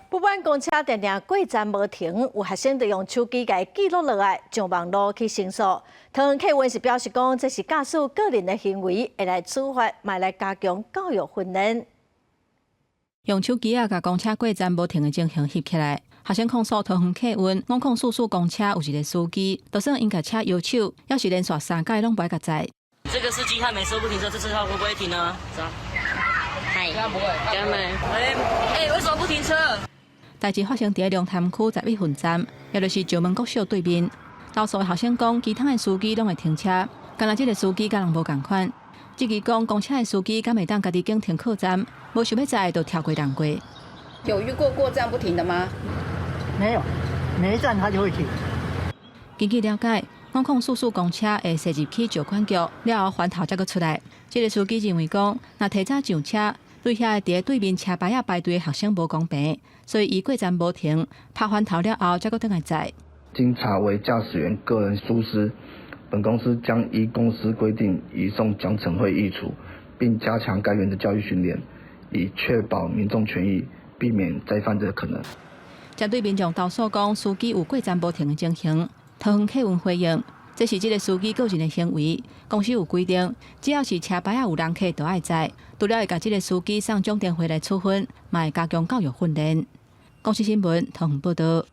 不管公车定定过站无停，有学生就用手机甲记录落来，上网络去申诉。桃园客运是表示讲，这是驾驶个人的行为，会来处罚，卖来加强教育训练。用手机甲公车过站无停的情形翕起来，学生控诉桃园客运504公车有一个司机，就算因甲车摇手，要是连续3届拢不爱甲载。这个司机他每次都不停车，这次他会不会停呢？走。嗨，他不会。哥们，为什么不停车？代志发生伫龙潭区11分站，也就是石门国小对面。投诉的学生讲，其他的司机拢会停车，干那这个司机甲人无共款。至于讲公车的司机敢会当家己经停靠站，无想要载就跳过人过。有遇过站不停的吗？没有，每一站他就会停。根据了解，504公车会驶入去石管局，了后翻头才阁出来。这个司机认为讲，若提早上车，对遐伫对面车牌排队的学生无公平，所以伊过站无停，拍翻头了后才阁倒来载。经查为驾驶员个人疏失，本公司将依公司规定移送奖惩会议处，并加强该员的教育训练，以确保民众权益，避免再犯的可能。针对民众投诉讲司机有过站无停的情形，桃园客运回应，这是这个司机个人的行为，公司有规定，只要是车牌有人客都爱载，除了会甲这个司机送奖电费来处分，嘛会加强教育训练。公司新闻桃园报道。